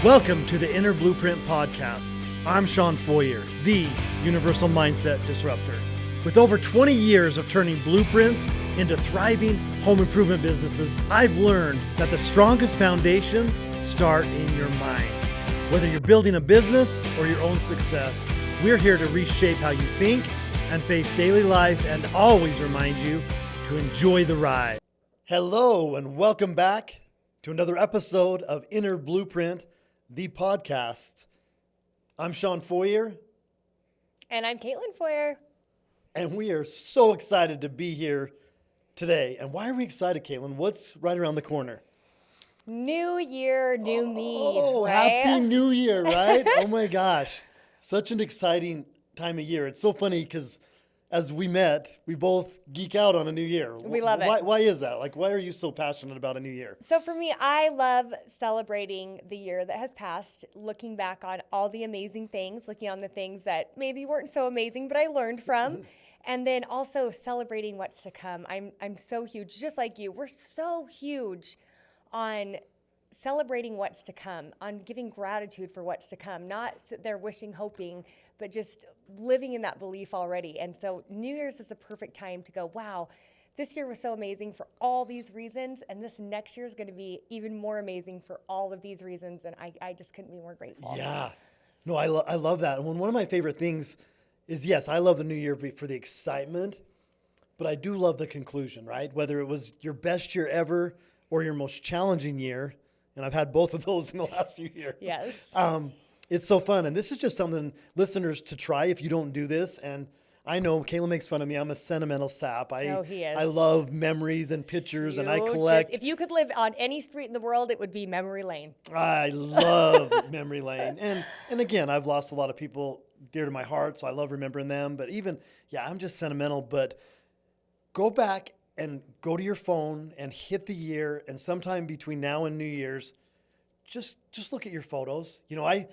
Welcome to the Inner Blueprint Podcast. I'm Shawn Foyer, the Universal Mindset Disruptor. With over 20 years of turning blueprints into thriving home improvement businesses, I've learned that the strongest foundations start in your mind. Whether you're building a business or your own success, we're here to reshape how you think and face daily life and always remind you to enjoy the ride. Hello and welcome back to another episode of Inner Blueprint, the podcast. I'm Shawn Foyer. And I'm Kaitlyn Foyer. And we are so excited to be here today. And why are we excited, Kaitlyn? What's right around the corner? New year, new me. Oh, right? Happy New Year, right? Oh my gosh. Such an exciting time of year. It's so funny because as we met, we both geek out on a new year. We love it. Why is that? Like, why are you so passionate about a new year? So for me, I love celebrating the year that has passed, looking back on all the amazing things, looking on the things that maybe weren't so amazing, but I learned from. And then also celebrating what's to come. I'm so huge, just like you. We're so huge on celebrating what's to come, on giving gratitude for what's to come, not sit there wishing, hoping, but just living in that belief already. And so New Year's is a perfect time to go, wow, this year was so amazing for all these reasons, and this next year is going to be even more amazing for all of these reasons, and I just couldn't be more grateful. Yeah. No, I love that. And one of my favorite things is, yes, I love the new year for the excitement, but I do love the conclusion, right? Whether it was your best year ever or your most challenging year, and I've had both of those in the last few years. Yes. It's so fun. And this is just something, listeners, to try if you don't do this. And I know Kayla makes fun of me. I'm a sentimental sap. He is. I love memories and pictures, and I collect. If you could live on any street in the world, it would be memory lane. I love memory lane. And again, I've lost a lot of people dear to my heart, so I love remembering them. But even, I'm just sentimental. But go back and go to your phone and hit the year, and sometime between now and New Year's, just look at your photos. You know, I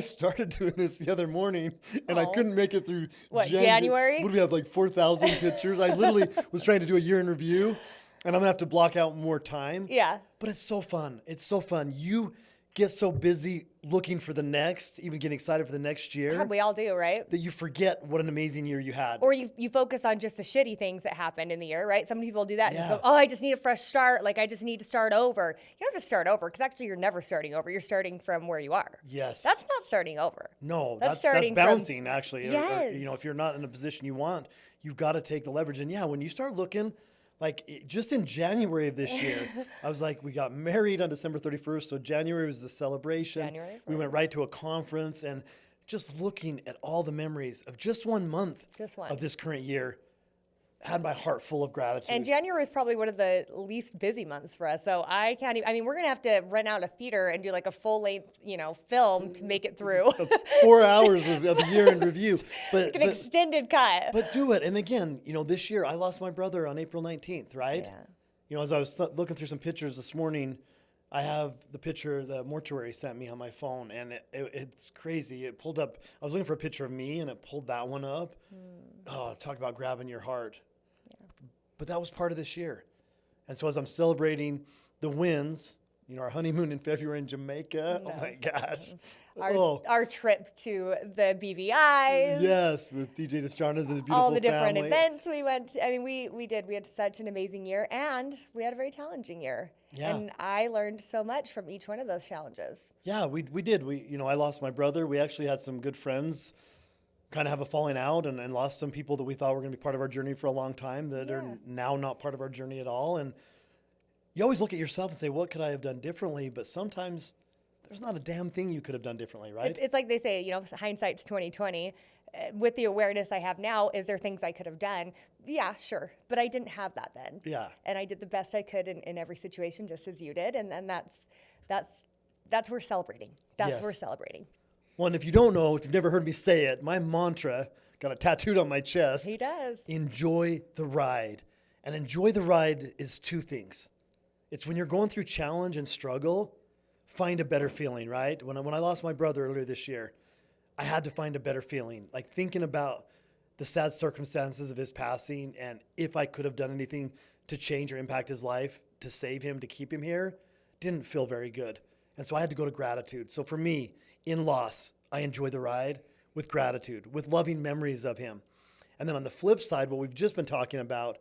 started doing this the other morning, and I couldn't make it through January? What do we have, like 4,000 pictures? I literally was trying to do a year in review, and I'm going to have to block out more time. Yeah. But it's so fun. It's so fun. You get so busy looking for the next, even getting excited for the next year. God, we all do, right? That you forget what an amazing year you had. Or you focus on just the shitty things that happened in the year, right? Some people do that and just Yeah. go, I just need a fresh start. Like, I just need to start over. You don't have to start over because actually you're never starting over. You're starting from where you are. Yes. That's not starting over. No, That's that's starting bouncing, actually. Yes. Or, if you're not in a position you want, you've got to take the leverage. And when you start looking, like just in January of this year, I was like, we got married on December 31st. So January was the celebration. We went right to a conference, and just looking at all the memories of just 1 month of this current year had my heart full of gratitude. And January is probably one of the least busy months for us. So I can't even, we're going to have to rent out a theater and do like a full length, film to make it through. 4 hours of the year in review. But like an extended cut. But do it. And again, this year I lost my brother on April 19th, right? Yeah. As I was looking through some pictures this morning, I have the picture the mortuary sent me on my phone, and it's crazy. It pulled up, I was looking for a picture of me, and it pulled that one up. Oh, talk about grabbing your heart. But that was part of this year. And so as I'm celebrating the wins, our honeymoon in February in Jamaica, oh my gosh. Our trip to the BVI's. Yes, with DJ Destrana's beautiful all the different family. events we went to. We did. We had such an amazing year, and we had a very challenging year. Yeah. And I learned so much from each one of those challenges. Yeah, we did. I lost my brother. We actually had some good friends kind of have a falling out and lost some people that we thought were going to be part of our journey for a long time that are now not part of our journey at all. And you always look at yourself and say, what could I have done differently? But sometimes there's not a damn thing you could have done differently, right? It's like they say, hindsight's 20/20. With the awareness I have now, is there things I could have done? Yeah, sure. But I didn't have that then. Yeah. And I did the best I could in every situation, just as you did. And that's we're celebrating. That's we're celebrating. Well, and if you don't know, if you've never heard me say it, my mantra, got it tattooed on my chest. He does. Enjoy the ride. And enjoy the ride is two things. It's when you're going through challenge and struggle, find a better feeling, right? When I lost my brother earlier this year, I had to find a better feeling. Like thinking about the sad circumstances of his passing and if I could have done anything to change or impact his life, to save him, to keep him here, didn't feel very good. And so I had to go to gratitude. So for me, in loss, I enjoy the ride with gratitude, with loving memories of him. And then on the flip side, what we've just been talking about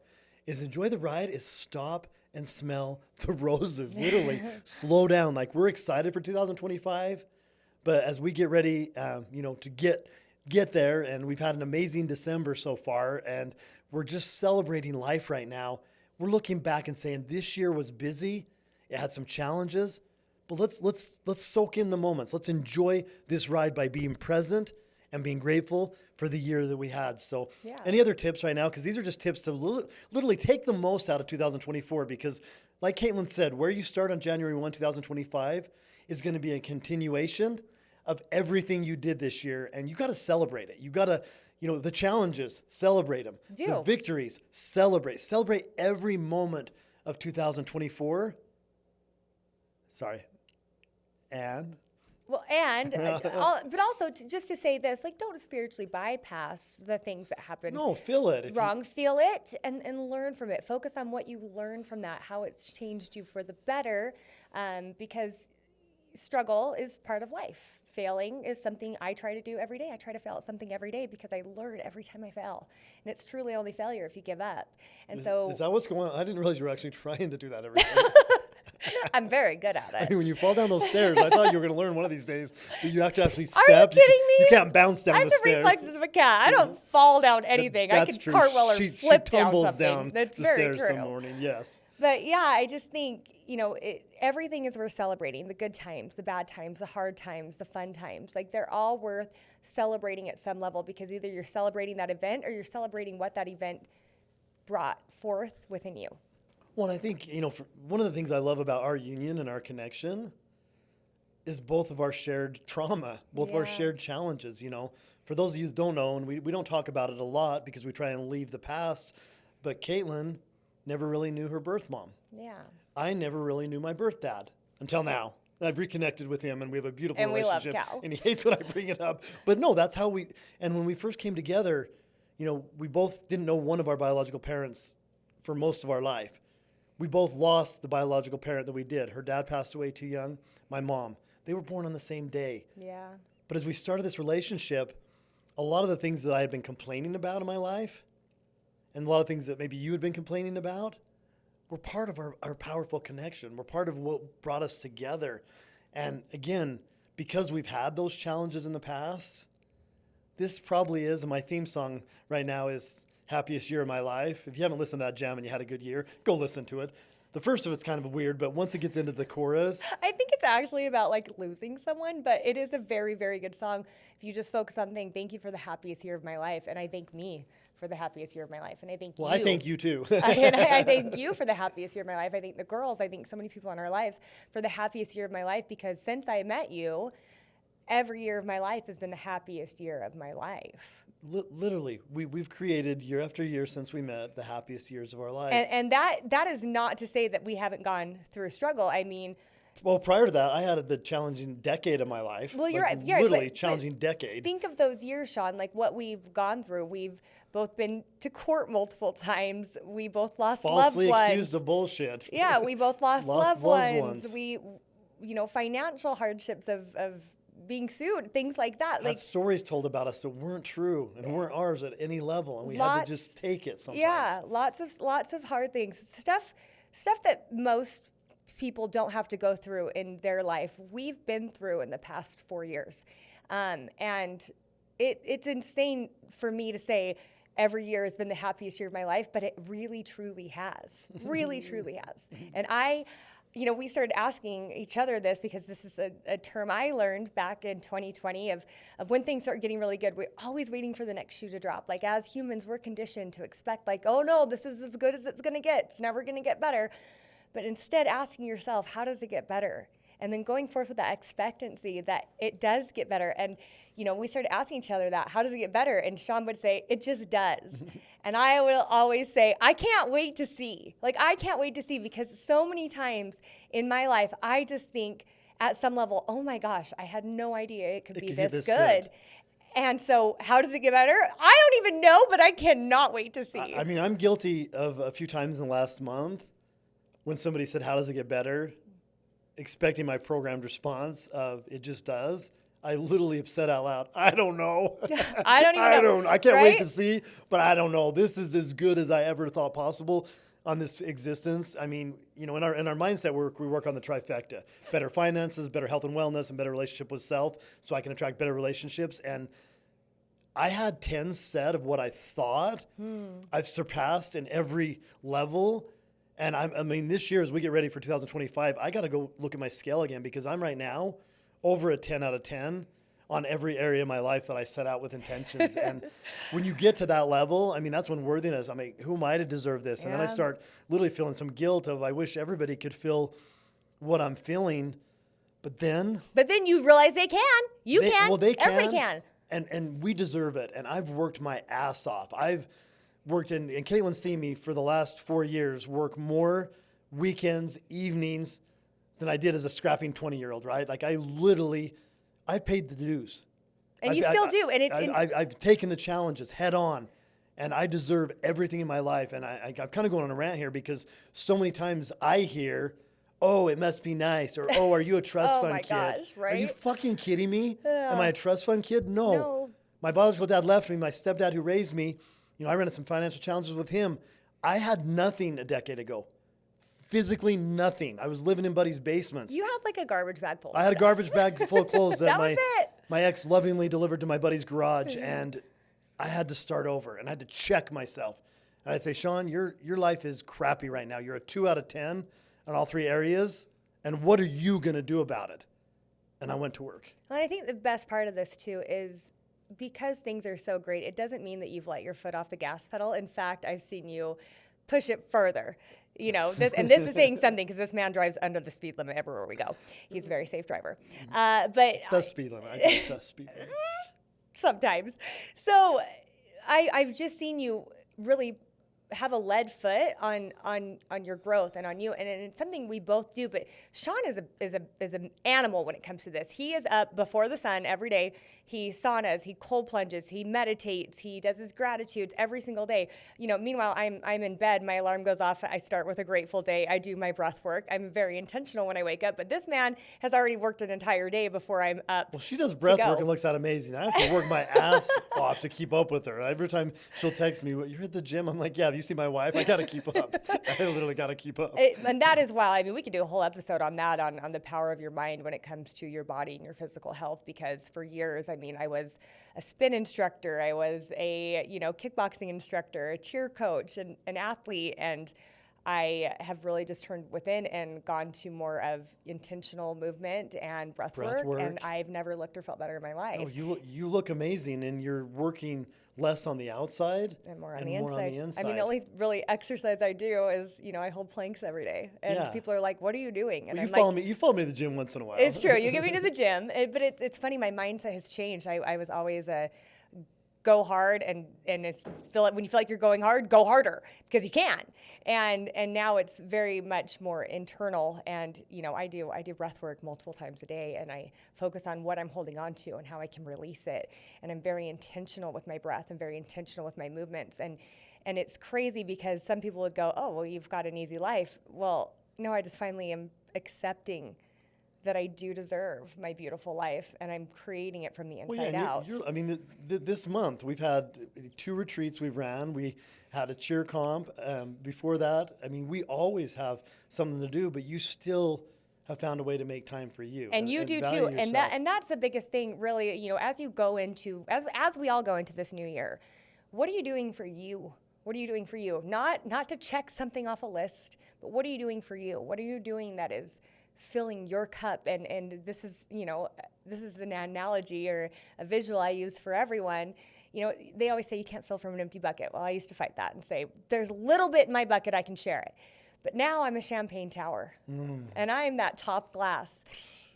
is enjoy the ride is stop and smell the roses. Literally slow down. Like, we're excited for 2025, but as we get ready, to get there, and we've had an amazing December so far, and we're just celebrating life right now. We're looking back and saying this year was busy. It had some challenges, but let's soak in the moments. Let's enjoy this ride by being present and being grateful for the year that we had. So any other tips right now? Because these are just tips to literally take the most out of 2024, because like Kaitlyn said, where you start on January 1, 2025 is going to be a continuation of everything you did this year, and you got to celebrate it. You got to, the challenges, celebrate them. The victories, celebrate every moment of 2024. Sorry. But also just to say this, like, don't spiritually bypass the things that happen. No, feel it. Feel it and learn from it. Focus on what you learned from that, how it's changed you for the better, because struggle is part of life. Failing is something I try to do every day. I try to fail at something every day because I learn every time I fail. And it's truly only failure if you give up. And is that what's going on? I didn't realize you were actually trying to do that every day. I'm very good at it. I mean, when you fall down those stairs, I thought you were going to learn one of these days that you have to actually step. Are you kidding me? You can't bounce down the stairs. I have the reflexes of a cat. I don't fall down anything. I can cartwheel or flip down something. That's the very stairs true. some morning, yes. But yeah, I just think, everything is worth celebrating. The good times, the bad times, the hard times, the fun times. Like, they're all worth celebrating at some level, because either you're celebrating that event or you're celebrating what that event brought forth within you. Well, I think, one of the things I love about our union and our connection is both of our shared trauma, both of our shared challenges. For those of you that don't know, and we don't talk about it a lot because we try and leave the past, but Kaitlyn never really knew her birth mom. Yeah. I never really knew my birth dad until now. I've reconnected with him, and we have a beautiful relationship. And we love Cal. And he hates when I bring it up. But no, that's how and when we first came together, we both didn't know one of our biological parents for most of our life. We both lost the biological parent that we did. Her dad passed away too young. My mom. They were born on the same day. Yeah. But as we started this relationship, a lot of the things that I had been complaining about in my life, and a lot of things that maybe you had been complaining about, were part of our powerful connection. We're part of what brought us together. And again, because we've had those challenges in the past, this probably is, and my theme song right now is Happiest Year of My Life. If you haven't listened to that jam and you had a good year, go listen to it. The first of it's kind of weird, but once it gets into the chorus. I think it's actually about like losing someone, but it is a very, very good song. If you just focus on thank you for the happiest year of my life, and I thank me for the happiest year of my life, and I thank you. Well, I thank you too. And I thank you for the happiest year of my life. I thank the girls. I thank so many people in our lives for the happiest year of my life, because since I met you, every year of my life has been the happiest year of my life. Literally, we've created year after year since we met the happiest years of our life. And that is not to say that we haven't gone through a struggle. I mean, well, prior to that, I had the challenging decade of my life. Well, you're right. Literally challenging decade. Think of those years, Shawn, like what we've gone through. We've both been to court multiple times. We both lost loved ones. Falsely accused of bullshit. Yeah, we both lost loved ones. We, financial hardships of being sued, things like that. Like stories told about us that weren't true and weren't ours at any level, and we had to just take it sometimes. Yeah, lots of hard things, stuff that most people don't have to go through in their life. We've been through in the past 4 years, and it's insane for me to say every year has been the happiest year of my life, but it really truly has, and we started asking each other this because this is a term I learned back in 2020 of when things start getting really good, we're always waiting for the next shoe to drop. Like, as humans, we're conditioned to expect, like, oh no, this is as good as it's going to get. It's never going to get better. But instead asking yourself, how does it get better? And then going forth with that expectancy that it does get better. And, we started asking each other that, how does it get better? And Shawn would say, it just does. And I will always say, I can't wait to see. Like, I can't wait to see, because so many times in my life, I just think at some level, oh my gosh, I had no idea it could be this good. And so how does it get better? I don't even know, but I cannot wait to see. I mean, I'm guilty of a few times in the last month when somebody said, how does it get better? expecting my programmed response of it just does, I literally have said out loud, I don't know. I don't even know. I can't right? wait to see, but I don't know. This is as good as I ever thought possible on this existence. I mean, in our mindset work, we work on the trifecta: better finances, better health and wellness, and better relationship with self, so I can attract better relationships. And I had 10 set of what I thought I've surpassed in every level. And I mean, this year, as we get ready for 2025, I got to go look at my scale again, because I'm right now over a 10 out of 10 on every area of my life that I set out with intentions. And when you get to that level, I mean, that's when worthiness, I mean, who am I to deserve this? And then I start literally feeling some guilt of, I wish everybody could feel what I'm feeling. But then you realize they can. You can. Well, they can. Everybody can. And we deserve it. And I've worked my ass off. I've worked and Kaitlyn's seen me for the last 4 years work more weekends, evenings than I did as a scrapping 20-year-old, right? Like I paid the dues. And you still do. And I've taken the challenges head on, and I deserve everything in my life. And I'm kind of going on a rant here, because so many times I hear, oh, it must be nice, or, oh, are you a trust fund kid? Gosh, right? Are you fucking kidding me? Am I a trust fund kid? No. My biological dad left me. My stepdad who raised me, I ran into some financial challenges with him. I had nothing a decade ago. Physically nothing. I was living in buddies' basements. You had like a garbage bag full of I had stuff. a garbage bag full of clothes that was my ex lovingly delivered to my buddy's garage, and I had to start over, and I had to check myself. And I'd say, Shawn, your life is crappy right now. You're a 2 out of 10 on all 3 areas, and what are you going to do about it? And I went to work. Well, I think the best part of this too is, because things are so great, it doesn't mean that you've let your foot off the gas pedal. In fact, I've seen you push it further. This is saying something, because this man drives under the speed limit everywhere we go. He's a very safe driver. The speed limit. I think the speed limit. Sometimes. So I've just seen you really have a lead foot on your growth and on you, and it's something we both do. But Shawn is an animal when it comes to this. He is up before the sun every day. He saunas, he cold plunges, he meditates, he does his gratitudes every single day. Meanwhile, I'm in bed, my alarm goes off, I start with a grateful day, I do my breath work. I'm very intentional when I wake up, but this man has already worked an entire day before I'm up. Well, she does breath work and looks that amazing. I have to work my ass off to keep up with her. Every time she'll text me, "You're at the gym?" I'm like, "Yeah, have you seen my wife? I got to keep up." I literally got to keep up. And that is why, we could do a whole episode on that, on the power of your mind when it comes to your body and your physical health, because for years, I was a spin instructor, I was a, kickboxing instructor, a cheer coach, and an athlete, and I have really just turned within and gone to more of intentional movement and breath work, and I've never looked or felt better in my life. Oh, you look amazing, and you're working less on the outside and more on the inside. The only really exercise I do is, I hold planks every day, and people are like, "What are you doing?" And you follow me to the gym once in a while. It's true. You get me to the gym, but it's funny. My mindset has changed. I was always a go hard, and when you feel like you're going hard, go harder, because you can. And now it's very much more internal, and I do breath work multiple times a day, and I focus on what I'm holding on to and how I can release it. And I'm very intentional with my breath and very intentional with my movements. And it's crazy, because some people would go, "Oh, well, you've got an easy life." Well, no, I just finally am accepting that I do deserve my beautiful life, and I'm creating it from the inside out. This month we've had 2 retreats we've ran. We had a cheer comp. Before that, we always have something to do, but you still have found a way to make time for you. And you do too. And that's the biggest thing, really, as you go into, as we all go into this new year, what are you doing for you? What are you doing for you? Not to check something off a list, but what are you doing for you? What are you doing that is filling your cup? And this is an analogy or a visual I use for everyone. They always say you can't fill from an empty bucket. Well, I used to fight that and say, there's a little bit in my bucket, I can share it. But now I'm a champagne tower, and I'm that top glass.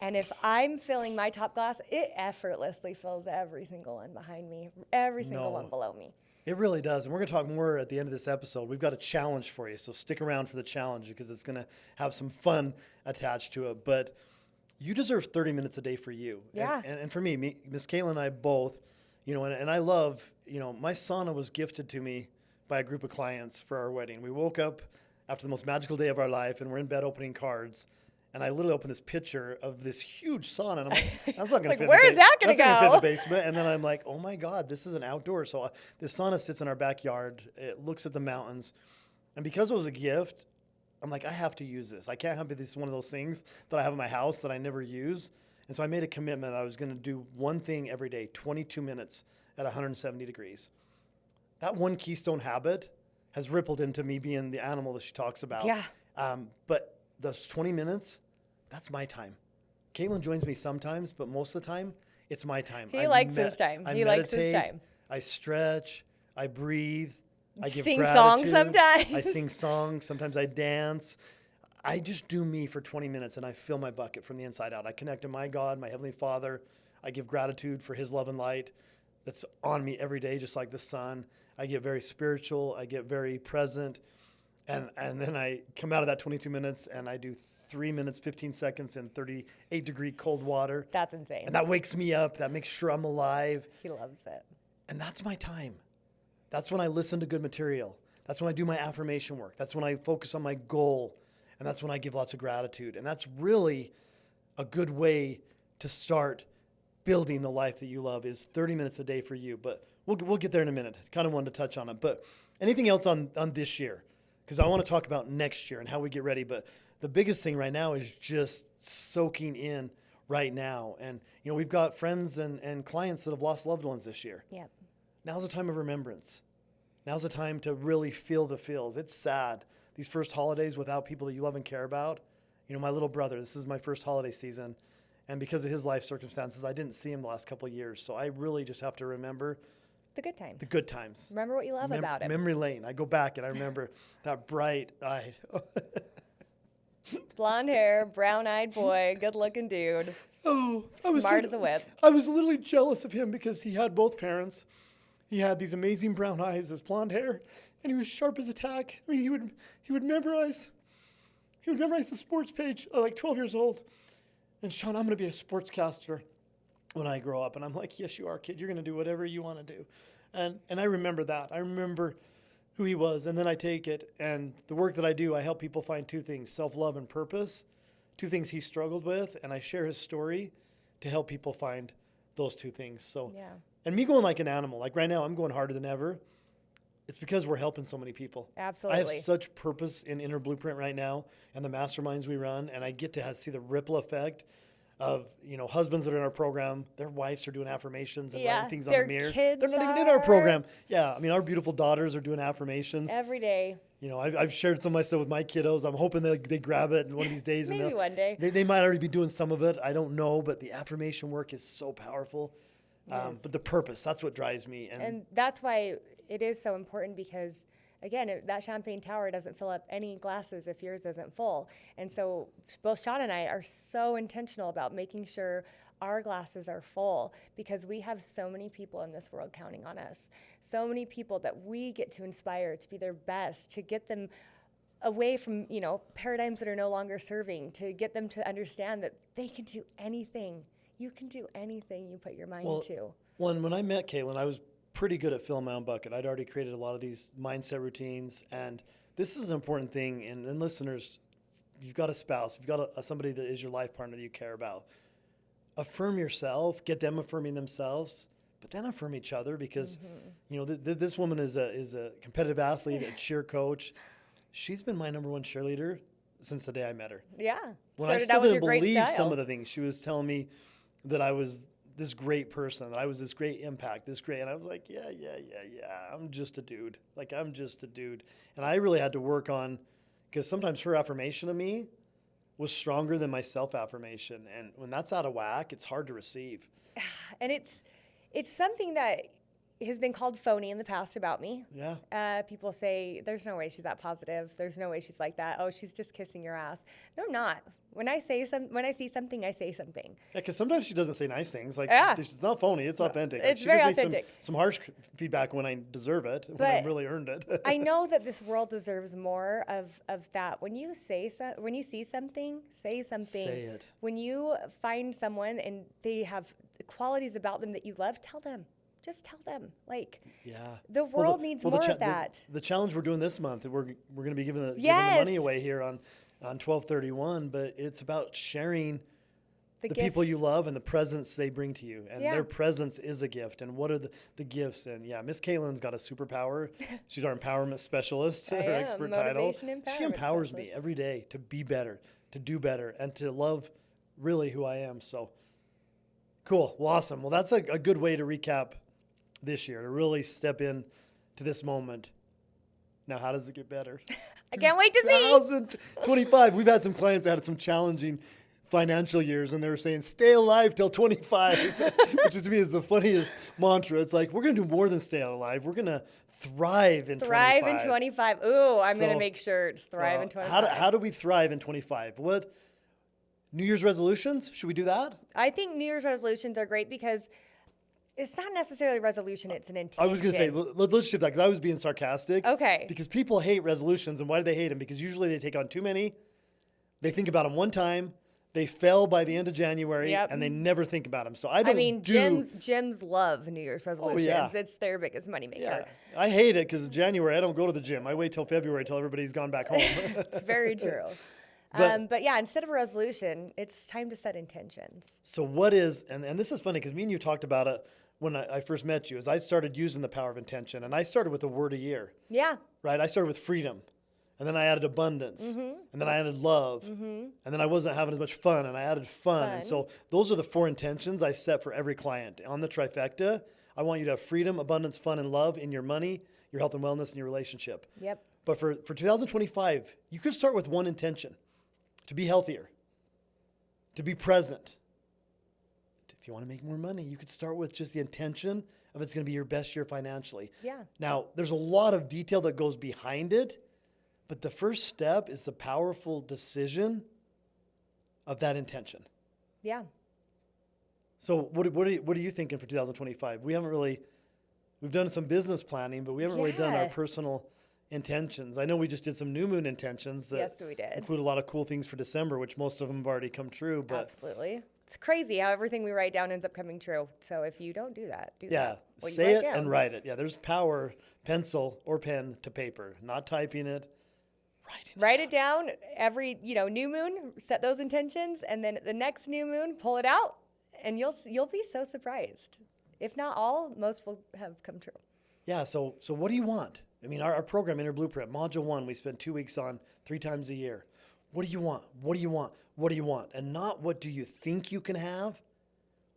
And if I'm filling my top glass, it effortlessly fills every single one behind me, every single one below me. It really does. And we're going to talk more at the end of this episode. We've got a challenge for you, so stick around for the challenge, because it's going to have some fun attached to it. But you deserve 30 minutes a day for you. Yeah. And for me, Miss Kaitlyn and I both, and I love, my sauna was gifted to me by a group of clients for our wedding. We woke up after the most magical day of our life, and we're in bed opening cards. And I literally opened this picture of this huge sauna, and I'm like, that's not going to fit. Where is that going to go? That's not going to fit in the basement. And then I'm like, oh my God, this is an outdoor. So this sauna sits in our backyard. It looks at the mountains. And because it was a gift, I'm like, I have to use this. I can't have this one of those things that I have in my house that I never use. And so I made a commitment. I was going to do one thing every day, 22 minutes at 170 degrees. That one keystone habit has rippled into me being the animal that she talks about. Yeah. But those 20 minutes, that's my time. Kaitlyn joins me sometimes, but most of the time, it's my time. He likes his time. I He meditate, likes his time. I stretch, I breathe, I give Sing gratitude. songs sometimes. I sing songs. Sometimes I dance. I just do me for 20 minutes, and I fill my bucket from the inside out. I connect to my God, my Heavenly Father. I give gratitude for His love and light that's on me every day, just like the sun. I get very spiritual. I get very present. And then I come out of that 22 minutes, and I do 3 minutes, 15 seconds in 38-degree cold water. That's insane. And that wakes me up. That makes sure I'm alive. He loves it. And that's my time. That's when I listen to good material. That's when I do my affirmation work. That's when I focus on my goal. And that's when I give lots of gratitude. And that's really a good way to start building the life that you love, is 30 minutes a day for you. But we'll get there in a minute. Kind of wanted to touch on it. But anything else on this year? Because I want to talk about next year and how we get ready. But the biggest thing right now is just soaking in right now. And, we've got friends and clients that have lost loved ones this year. Yep. Now's a time of remembrance. Now's a time to really feel the feels. It's sad. These first holidays without people that you love and care about. My little brother, this is my first holiday season. And because of his life circumstances, I didn't see him the last couple of years. So I really just have to remember the good times. The good times. Remember what you love about him. Memory lane. I go back and I remember that bright-eyed. Blonde hair, brown-eyed boy, good-looking dude. Oh, smart as a whip. I was literally jealous of him because he had both parents. He had these amazing brown eyes, this blonde hair, and he was sharp as a tack. I mean, he would memorize the sports page at like 12 years old. And Shawn, I'm going to be a sportscaster when I grow up. And I'm like, yes, you are, kid. You're going to do whatever you want to do. And I remember that. I remember who he was. And then I take it, and the work that I do, I help people find two things: self-love and purpose, two things he struggled with. And I share his story to help people find those two things. So, yeah. And me going like an animal, like right now, I'm going harder than ever. It's because we're helping so many people. Absolutely. I have such purpose in Inner Blueprint right now and the masterminds we run, and I get to see the ripple effect of, husbands that are in our program, their wives are doing affirmations and writing things on the mirror. Kids They're not even in our program. Yeah, I mean, our beautiful daughters are doing affirmations. Every day. I've shared some of my stuff with my kiddos. I'm hoping they grab it one of these days. Maybe one day. They might already be doing some of it. I don't know, but the affirmation work is so powerful. Yes. But the purpose, that's what drives me. And that's why it is so important, because, again, that champagne tower doesn't fill up any glasses if yours isn't full. And so both Shawn and I are so intentional about making sure our glasses are full, because we have so many people in this world counting on us, so many people that we get to inspire to be their best, to get them away from, paradigms that are no longer serving, to get them to understand that they can do anything. You can do anything you put your mind to. When I met Kaitlyn, I was pretty good at filling my own bucket. I'd already created a lot of these mindset routines, and this is an important thing. And listeners, you've got a spouse, you've got somebody that is your life partner that you care about. Affirm yourself, get them affirming themselves, but then affirm each other, because this woman is a competitive athlete, a cheer coach. She's been my number one cheerleader since the day I met her. Yeah. When I still didn't believe some of the things she was telling me, that I was this great person, that I was this great impact, and I was like, yeah, I'm just a dude. And I really had to work on, because sometimes her affirmation of me was stronger than my self-affirmation. And when that's out of whack, it's hard to receive. And it's something that has been called phony in the past about me. Yeah. People say, there's no way she's that positive. There's no way she's like that. Oh, she's just kissing your ass. No, I'm not. When I see something, I say something. Yeah, because sometimes she doesn't say nice things. It's not phony. It's authentic. It's she very just authentic. Some harsh feedback when I deserve it, when I really earned it. I know that this world deserves more of that. When you see something, say something. Say it. When you find someone and they have qualities about them that you love, tell them. Just tell them. The world needs more of that. The challenge we're doing this month, we're going to be giving the Yes. money away here on on 12/31, but it's about sharing the gifts. people you love and the presents they bring to you. And Yeah. their presence is a gift. And what are the gifts? And yeah, Miss Kaitlyn's got a superpower. She's our empowerment specialist, I her am, expert title. motivation She empowerment empowers me specialist. every day to be better, to do better, and to love really who I am. So cool. Well, awesome. Well, that's a good way to recap this year, to really step in to this moment. Now, how does it get better? I can't wait to see. 2025. We've had some clients that had some challenging financial years, and they were saying, stay alive till 25, which to me is the funniest mantra. It's like, we're going to do more than stay alive. We're going to thrive in 25. Thrive in 25. Ooh, I'm going to So, make sure it's thrive in 25. How do we thrive in 25? What New Year's resolutions? Should we do that? I think New Year's resolutions are great because it's not necessarily a resolution, it's an intention. I was going to say, let's shift that because I was being sarcastic. Okay. Because people hate resolutions. And why do they hate them? Because usually they take on too many. They think about them one time. They fail by the end of January, Yep. and they never think about them. So I don't gyms love New Year's resolutions. yeah. It's their biggest moneymaker. Yeah, I hate it because January I don't go to the gym. I wait till February till everybody's gone back home. It's very true. But yeah, instead of a resolution, it's time to set intentions. So what is, and this is funny because me and you talked about it when I first met you, is I started using the power of intention, and I started with a word a year, Yeah. right? I started with freedom, and then I added abundance, and then I added love, and then I wasn't having as much fun, and I added fun. And so those are the 4 intentions I set for every client. On the trifecta, I want you to have freedom, abundance, fun, and love in your money, your health and wellness, and your relationship. Yep. But for 2025, you could start with one intention: to be healthier, to be present. If you want to make more money, you could start with just the intention of it's going to be your best year financially. Yeah. Now, there's a lot of detail that goes behind it, but the first step is the powerful decision of that intention. Yeah. So what are you thinking for 2025? We've done some business planning, but we haven't really done our Yeah. personal intentions. I know we just did some new moon intentions that Yes, we did. include a lot of cool things for December, which most of them have already come true. But Absolutely. It's crazy how everything we write down ends up coming true. So if you don't do that, do yeah, that. What you say write it down. and write it. Yeah, there's power, pencil or pen to paper, not typing it, writing Write it down every, new moon, set those intentions, and then the next new moon, pull it out, and you'll be so surprised. If not all, most will have come true. Yeah, so what do you want? I mean, our program, Inner Blueprint, Module 1, we spend 2 weeks on 3 times a year. What do you want? What do you want? What do you want? And not what do you think you can have?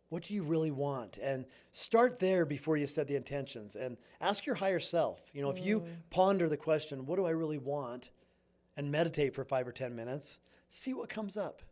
What do you really want? And start there before you set the intentions. And ask your higher self. If you ponder the question, what do I really want? And meditate for 5 or 10 minutes, see what comes up.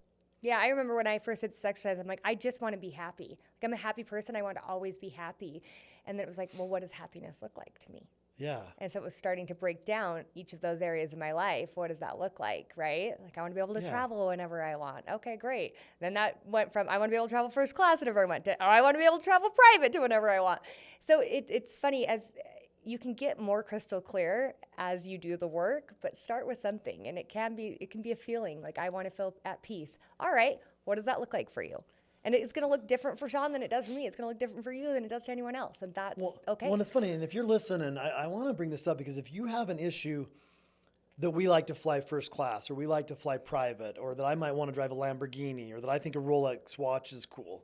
Yeah, I remember when I first did this exercise, I'm like, I just want to be happy. Like, I'm a happy person. I want to always be happy. And then it was like, well, what does happiness look like to me? Yeah. And so it was starting to break down each of those areas of my life. What does that look like, right? Like, I want to be able to travel whenever I want. Okay, great. Then that went from I want to be able to travel first class whenever I want to, I want to be able to travel private to whenever I want. So it's funny, as you can get more crystal clear as you do the work, but start with something. And it can be a feeling like, I want to feel at peace. All right, what does that look like for you? And it's going to look different for Shawn than it does for me. It's going to look different for you than it does to anyone else. And that's okay. Well, it's funny. And if you're listening, I want to bring this up because if you have an issue that we like to fly first class or we like to fly private or that I might want to drive a Lamborghini or that I think a Rolex watch is cool,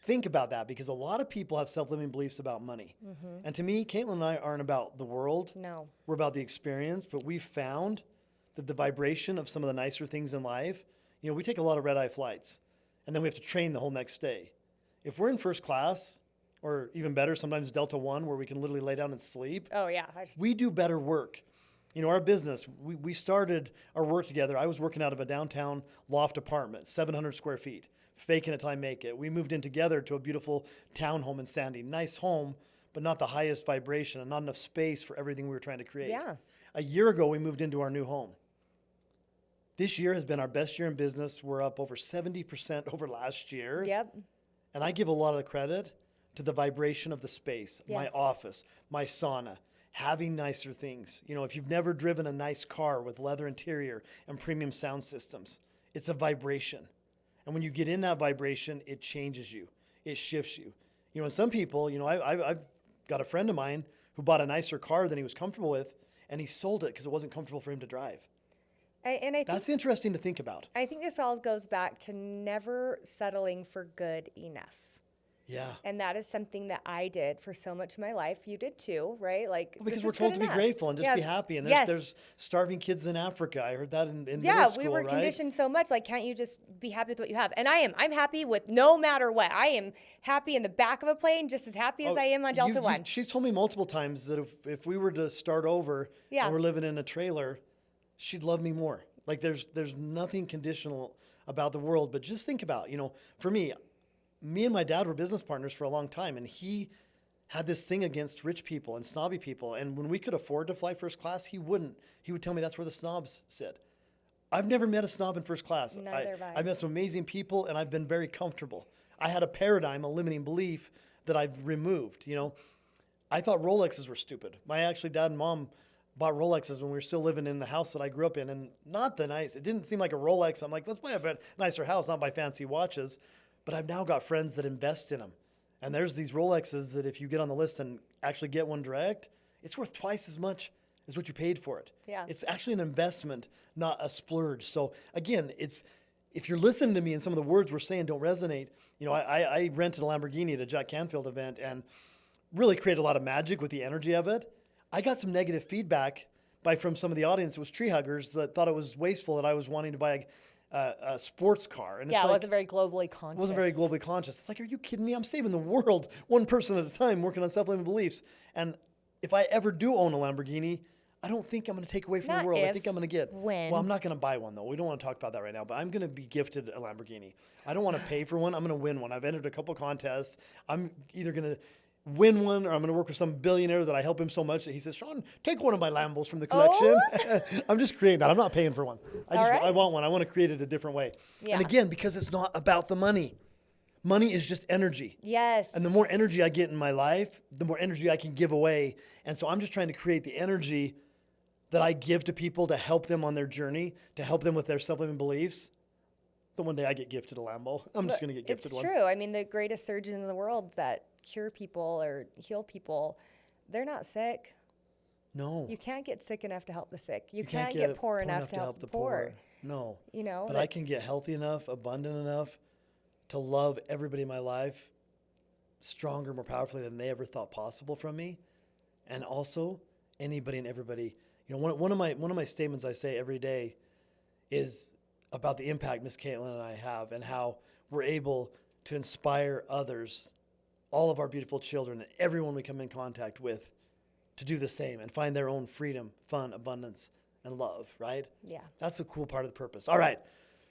think about that because a lot of people have self-limiting beliefs about money. Mm-hmm. And to me, Kaitlyn and I aren't about the world. No. We're about the experience. But we've found that the vibration of some of the nicer things in life, we take a lot of red-eye flights. And then we have to train the whole next day. If we're in first class, or even better, sometimes Delta One, where we can literally lay down and sleep, Oh, yeah. we do better work. Our business, we started our work together. I was working out of a downtown loft apartment, 700 square feet, faking it till I make it. We moved in together to a beautiful townhome in Sandy. Nice home, but not the highest vibration and not enough space for everything we were trying to create. Yeah. A year ago, we moved into our new home. This year has been our best year in business. We're up over 70% over last year. Yep. And I give a lot of the credit to the vibration of the space, my Yes. office, my sauna, having nicer things. If you've never driven a nice car with leather interior and premium sound systems, it's a vibration. And when you get in that vibration, it changes you. It shifts you. And some people, I've got a friend of mine who bought a nicer car than he was comfortable with, and he sold it because it wasn't comfortable for him to drive. And I think That's interesting to think about. I think this all goes back to never settling for good enough. Yeah. And that is something that I did for so much of my life. You did too, right? Like, Well, because this we're is told good to be enough. grateful and just Yeah. be happy. And Yes. there's starving kids in Africa. I heard that in middle Yeah, school, we were right? conditioned so much. Like, can't you just be happy with what you have? And I am. I'm happy with no matter what. I am happy in the back of a plane, just as happy as I am on Delta One. She's told me multiple times that if we were to start over Yeah. and we're living in a trailer, she'd love me more. Like there's nothing conditional about the world. But just think about, for me and my dad were business partners for a long time, and he had this thing against rich people and snobby people. And when we could afford to fly first class, he wouldn't. He would tell me that's where the snobs sit. I've never met a snob in first class. Neither have I. I've met some amazing people, and I've been very comfortable. I had a paradigm, a limiting belief that I've removed. I thought Rolexes were stupid. My dad and mom bought Rolexes when we were still living in the house that I grew up in, and not the nice. It didn't seem like a Rolex. I'm like, let's buy a nicer house, not buy fancy watches. But I've now got friends that invest in them. And there's these Rolexes that if you get on the list and actually get one direct, it's worth twice as much as what you paid for it. Yeah. It's actually an investment, not a splurge. So again, if you're listening to me and some of the words we're saying don't resonate, I rented a Lamborghini at a Jack Canfield event and really created a lot of magic with the energy of it. I got some negative feedback from some of the audience. It was tree huggers that thought it was wasteful that I was wanting to buy a sports car. And Yeah, it's it like, wasn't very globally conscious. wasn't very globally conscious. It's like, are you kidding me? I'm saving the world one person at a time, working on self-limiting beliefs. And if I ever do own a Lamborghini, I don't think I'm going to take away from Not the world. I if, think I'm going to get. when. Well, I'm not going to buy one, though. We don't want to talk about that right now. But I'm going to be gifted a Lamborghini. I don't want to pay for one. I'm going to win one. I've entered a couple contests. I'm either going to win one, or I'm going to work with some billionaire that I help him so much that he says, Shawn, take one of my Lambos from the collection. Oh. I'm just creating that. I'm not paying for one. Right. I want one. I want to create it a different way. Yeah. And again, because it's not about the money. Money is just energy. Yes. And the more energy I get in my life, the more energy I can give away. And so I'm just trying to create the energy that I give to people to help them on their journey, to help them with their self-limiting beliefs. Then one day I get gifted a Lambo. I'm just going to get gifted one. It's true. I mean, the greatest surgeons in the world that cure people or heal people, they're not sick. No. You can't get sick enough to help the sick. You can't can't get poor enough to help the poor. No. But I can get healthy enough, abundant enough to love everybody in my life stronger, more powerfully than they ever thought possible from me. And also anybody and everybody. One of my statements I say every day is about the impact Miss Kaitlyn and I have, and how we're able to inspire others, all of our beautiful children, and everyone we come in contact with, to do the same and find their own freedom, fun, abundance, and love, right? Yeah. That's a cool part of the purpose. All right.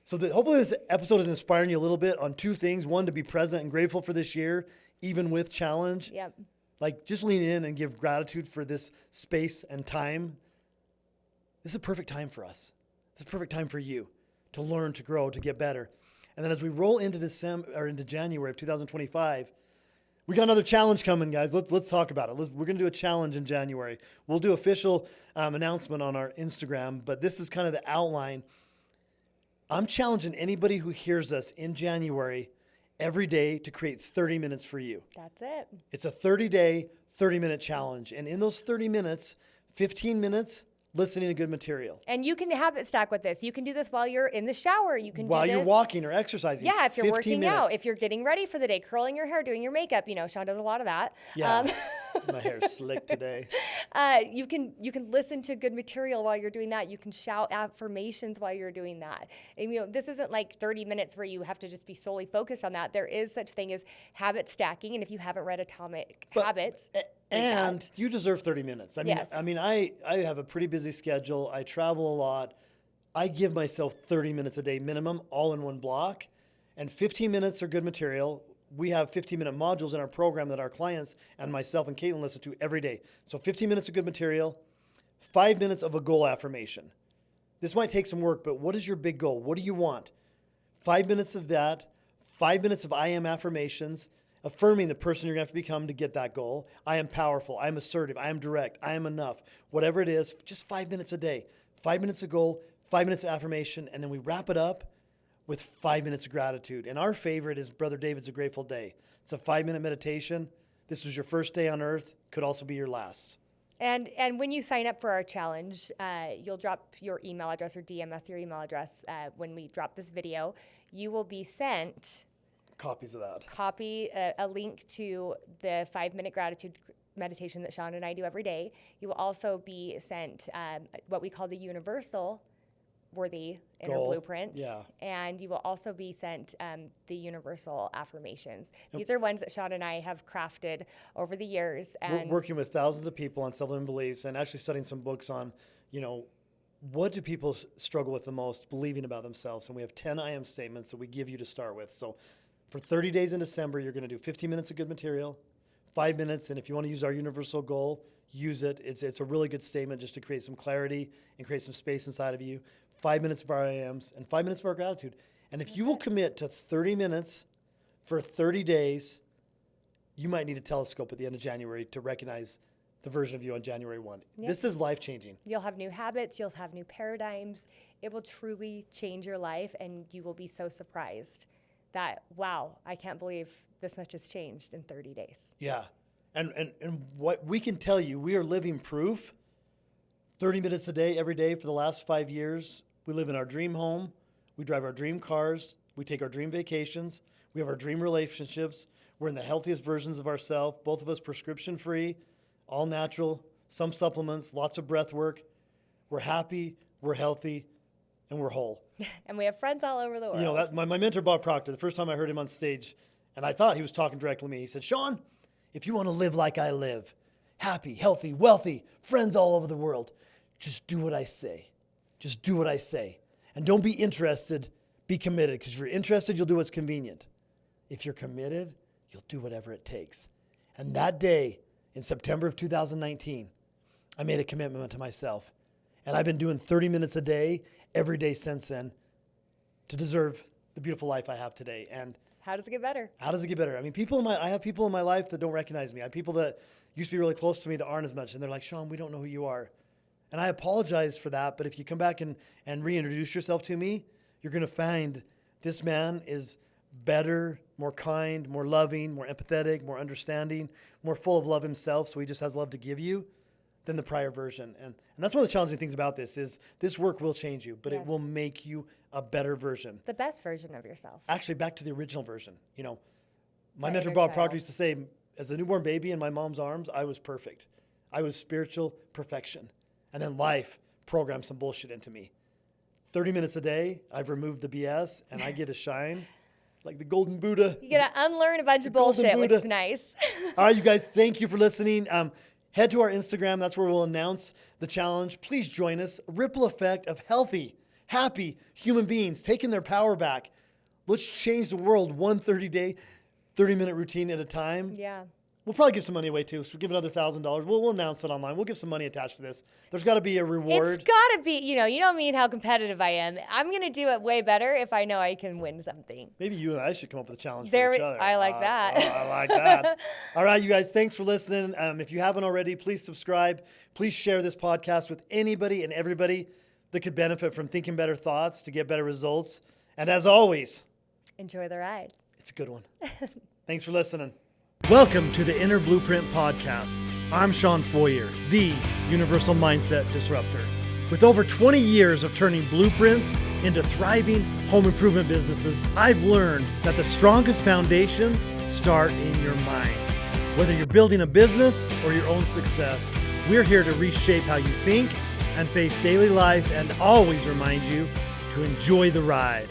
So hopefully this episode is inspiring you a little bit on two things. One, to be present and grateful for this year, even with challenge. Yep. Like, just lean in and give gratitude for this space and time. This is a perfect time for us. This is a perfect time for you to learn, to grow, to get better. And then as we roll into into January of 2025, we got another challenge coming, guys. Let's talk about it. We're going to do a challenge in January. We'll do official announcement on our Instagram, but this is kind of the outline. I'm challenging anybody who hears us in January every day to create 30 minutes for you. That's it. It's a 30-day, 30-minute challenge. And in those 30 minutes, 15 minutes listening to good material. And you can habit stack with this. You can do this while you're in the shower. You can while do this you're walking or exercising. Yeah, if you're 15 working minutes. out, if you're getting ready for the day, curling your hair, doing your makeup. Shawn does a lot of that. Yeah, my hair's slick today. You can listen to good material while you're doing that. You can shout affirmations while you're doing that. And, this isn't like 30 minutes where you have to just be solely focused on that. There is such thing as habit stacking, and if you haven't read Atomic Habits. And you deserve 30 minutes. Yes. I have a pretty busy schedule. I travel a lot. I give myself 30 minutes a day minimum, all in one block. And 15 minutes are good material. We have 15-minute modules in our program that our clients and myself and Kaitlyn listen to every day. So 15 minutes of good material, 5 minutes of a goal affirmation. This might take some work, but what is your big goal? What do you want? 5 minutes of that, 5 minutes of I am affirmations, affirming the person you're going to have to become to get that goal. I am powerful. I am assertive. I am direct. I am enough. Whatever it is, just 5 minutes a day. 5 minutes of goal, 5 minutes of affirmation, and then we wrap it up with 5 minutes of gratitude. And our favorite is Brother David's A Grateful Day. It's a 5-minute meditation. This was your first day on earth. Could also be your last. And when you sign up for our challenge, you'll drop your email address or DM us your email address when we drop this video. You will be sent copies of that. A link to the 5-minute gratitude meditation that Shawn and I do every day. You will also be sent what we call the universal worthy inner blueprint. Yeah. And you will also be sent the universal affirmations. These are ones that Shawn and I have crafted over the years. And we're working with thousands of people on self-limiting beliefs and actually studying some books on, what do people struggle with the most believing about themselves? And we have 10 I am statements that we give you to start with. So for 30 days in December, you're going to do 15 minutes of good material, 5 minutes. And if you want to use our universal goal, use it. It's a really good statement just to create some clarity and create some space inside of you. 5 minutes of our I ams and 5 minutes of our gratitude. And if you will commit to 30 minutes for 30 days, you might need a telescope at the end of January to recognize the version of you on January 1. Yep. This is life-changing. You'll have new habits. You'll have new paradigms. It will truly change your life, and you will be so surprised that, wow, I can't believe this much has changed in 30 days. Yeah. And what we can tell you, we are living proof. 30 minutes a day, every day for the last 5 years. We live in our dream home. We drive our dream cars. We take our dream vacations. We have our dream relationships. We're in the healthiest versions of ourselves. Both of us prescription-free, all natural, some supplements, lots of breath work. We're happy, we're healthy, and we're whole. And we have friends all over the world. My mentor, Bob Proctor, the first time I heard him on stage, and I thought he was talking directly to me, he said, Shawn, if you want to live like I live, happy, healthy, wealthy, friends all over the world, just do what I say. Just do what I say. And don't be interested, be committed. Because if you're interested, you'll do what's convenient. If you're committed, you'll do whatever it takes. And that day, in September of 2019, I made a commitment to myself. And I've been doing 30 minutes a day, every day since then, to deserve the beautiful life I have today. And how does it get better? How does it get better? I mean, I have people in my life that don't recognize me. I have people that used to be really close to me that aren't as much. And they're like, Shawn, we don't know who you are. And I apologize for that, but if you come back and reintroduce yourself to me, you're going to find this man is better, more kind, more loving, more empathetic, more understanding, more full of love himself, so he just has love to give you, than the prior version. And that's one of the challenging things about this is this work will change you, but It will make you a better version. The best version of yourself. Actually, back to the original version. My mentor Bob Proctor used to say, as a newborn baby in my mom's arms, I was perfect. I was spiritual perfection. And then life programmed some bullshit into me. 30 minutes a day, I've removed the BS, and I get to shine like the golden Buddha. You get to unlearn a bunch of bullshit, which is nice. All right, you guys, thank you for listening. Head to our Instagram. That's where we'll announce the challenge. Please join us. A ripple effect of healthy, happy human beings taking their power back. Let's change the world one 30-minute routine at a time. Yeah. We'll probably give some money away, too. So we'll give another $1,000. We'll announce it online. We'll give some money attached to this. There's got to be a reward. It's got to be, you know me and how competitive I am. I'm going to do it way better if I know I can win something. Maybe you and I should come up with a challenge for each other. I like that. I like that. All right, you guys, thanks for listening. If you haven't already, please subscribe. Please share this podcast with anybody and everybody that could benefit from thinking better thoughts to get better results. And as always, enjoy the ride. It's a good one. Thanks for listening. Welcome to the Inner Blueprint Podcast. I'm Shawn Foyer, the Universal Mindset Disruptor. With over 20 years of turning blueprints into thriving home improvement businesses, I've learned that the strongest foundations start in your mind. Whether you're building a business or your own success, we're here to reshape how you think and face daily life and always remind you to enjoy the ride.